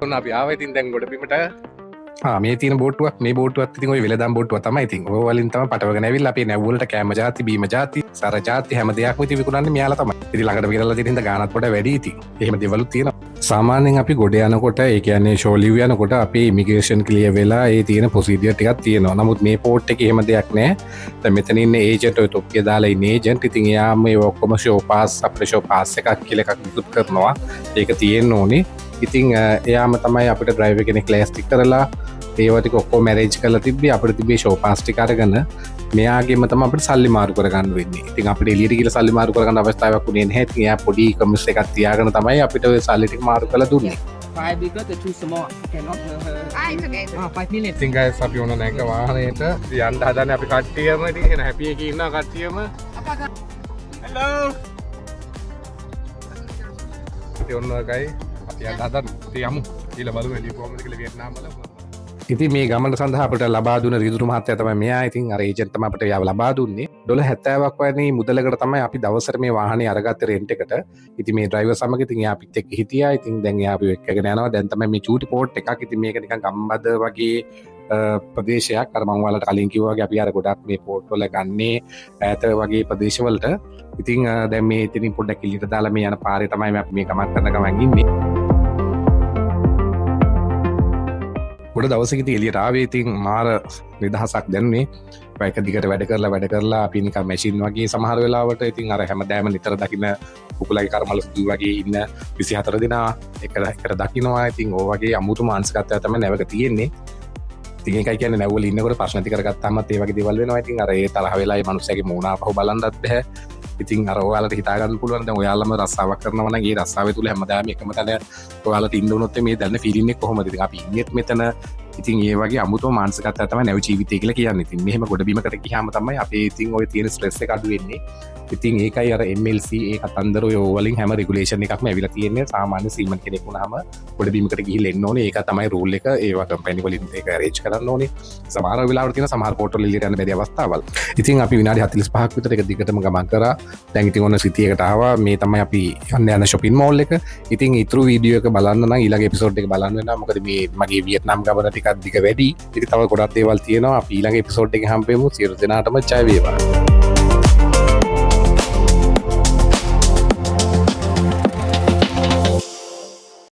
ඔන්න අපි ආව ඉතින් දැන් ගොඩබිමට මේ තින බෝටුවක් මේ බෝටුවත් ඉතින් ඔය වෙලදම් බෝටුව තමයි ඉතින් ඔය වලින් තමයි පටවගෙන ඇවිල්ලා අපේ නැව්වලට කැම જાති බීම જાති සර જાති හැම දෙයක්ම ඉතින් විකුණන්නේ මෙයාලා තමයි. ඉතින් ළඟට ගිහලා තියෙන හින්දා ගානත් පොඩ වැඩි ඉතින්. එහෙම දේවලුත් තියෙනවා. සාමාන්‍යයෙන් අපි ගොඩ යනකොට ඒ කියන්නේ ෂෝ ලිව් යනකොට අපි ඉමිග්‍රේෂන් ක්ලියර් වෙලා ඒ තියෙන ප්‍රොසීජර් ටිකක් තියෙනවා. නමුත් මේ පෝට් එකේ එහෙම දෙයක් නැහැ. දැන් මෙතන ඉන්නේ ඒජන්ට් ඔය තොප්පිය දාලා ඉන්නේ ඒජන්ට්. ඉතින් එයා මේ ඔක්කොම ෂෝ පාස් අපේ ෂෝ පාස් එකක් කියලා එකක් විකුත් කරනවා. ඒක තියෙන්න ඕනේ. ඉතින් එයාම තමයි අපිට ඩ්‍රයිවර් කෙනෙක් ක්ලාස්ටික් කරලා ඒවටික ඔක්කොම මැරේජ් කරලා තිබ්බේ අපිට තිබ්බේ ෂෝ පාස් ටික අරගෙන මෙයාගෙම තමයි අපිට සල්ලි මාරු කරගන්න වෙන්නේ. ඉතින් අපිට එළියට ගිහලා සල්ලි මාරු කරගන්න අවස්ථාවක් උනේ නැහැ. ඉතින් එයා පොඩි කමිස් එකක් තියාගෙන තමයි අපිට ඔය සල්ලි ටික මාරු කරලා දුන්නේ. 5 bigger to choose small. Cannot. It's okay. 5 minutes. ඉතින් guys අපි ඕන නැග වාහනේට යන්න හදන්නේ අපි කට්ටියම ඉතින් එන හැපි එකේ ඉන්නවා කට්ටියම. hello. ඉතින් ඔන්න ගයි අපි යන්න හදන්නේ. ඉතින් යමු. ඊළ බලමු එළිය කොහොමද කියලා වියට්නාම් බලමු. ඉතින් මේ ගමන සඳහා අපිට ලබා දුන්න රිදුරු මහත්තයා තමයි මෙයා. ඉතින් අර ඒජන්ට් තමයි අපිට යාව ලබා දුන්නේ. $70ක් වගේ මුදලකට තමයි අපි දවසට මේ වාහනේ අරගත්තේ රෙන්ට් එකට. ඉතින් මේ ඩ්‍රයිවර් සමග ඉතින් එයා අපිත් එක්ක හිටියා. ඉතින් දැන් එයා අපිව එක්කගෙන යනවා. දැන් තමයි මේ චූටි පෝට් එකක්. ඉතින් මේක නිකන් ගම්බද වගේ ප්‍රදේශයක්. අර මම ඔයාලට කලින් කිව්වා වගේ අපි අර ගොඩක් මේ පෝට් වල ගන්නේ ඈත වගේ ප්‍රදේශවලට. ඉතින් දැන් මේ ඉතින් පොඩ්ඩක් එළියට දාලා මේ යන පාරේ තමයි අපි මේ ගමන් කරන ගමන් ඉන්නේ. ගොඩ දවසකදී එළියට ආවේ ඉතින් මාර නිදහසක් දැනුනේ. ඒක දිගට වැඩ කරලා අපි නිකන් මැෂින් වගේ සමහර වෙලාවට ඉතින් අර හැමදාම නිතර දකින්න කුකුලගේ කර්මල සුදු වගේ ඉන්න 24 දෙනා එකට දකින්නවා. ඉතින් ඕ වගේ අමුතු මානසිකත්වයක් තමයි නැවක තියෙන්නේ. ඉතින් ඒකයි කියන්නේ නැව්වල ඉන්නකොට ප්‍රශ්න ති කරගත්තාමත් ඒ වගේ දේවල් වෙනවා. ඉතින් අර ඒ තරහ වෙලා මේ මිනිස්සගේ මූණ ආපහු බලන්නත් බෑ. ඉතින් අර ඔයාලට හිතා ගන්න පුළුවන් දැන් ඔයාලම රස්සාවක් කරනවා නම් ඒ රස්සාවේ තුල හැමදාම එකම තැන ඔයාලට ඉන්න උනොත් මේ දැනන ෆීලින් එක කොහොමද? ඉතින් අපි ඉන්නේත් මෙතන. ඉතින් ඒ වගේ අමුතුම මානසිකත්වයක් තමයි නැව් ජීවිතය කියලා කියන්නේ. ඉතින් මෙහෙම ගොඩබිමකට ගියාම තමයි අපේ ඉතින් ඔය තියෙන ස්ට්‍රෙස් එක අඩු වෙන්නේ. ඉතින් ඒකයි අර MLC ඒ කතන්දර ඔය වලින් හැම රෙගුලේෂන් එකක්ම ඇවිල්ලා තියෙන්නේ. සාමාන්‍ය සීමන් කෙනෙක් වුණාම ගොඩබිමකට ගිහිල්ලා එන්න ඕනේ. ඒක තමයි රූල් එක. ඒවා කම්පැනි වලින් ඒක අරේන්ජ් කරන්න ඕනේ. සමහර වෙලාවට තියෙන සමහර පෝට් වල එළියට යන්න බැරි අවස්ථාවල්. ඉතින් අපි විනාඩි 45ක් විතර එක දිගටම ගමන් කරා. දැන් ඉතින් ඔන්න සිටි එකට ආවා. මේ තමයි අපි යන්න shopping mall එක. ඉතින් ඊතුරු වීඩියෝ එක බලන්න නම් ඊළඟ එපිසෝඩ් එක බලන්න වෙනවා. මොකද මේ මගේ වියට්නාම් ගමන ටිකක් දිග වැඩි. ඉතින් තව ගොඩක් දේවල් තියෙනවා. අපි ඊළඟ එපිසෝඩ් එකේ හම්බෙමු. සියලු දෙනාටම ජය වේවා.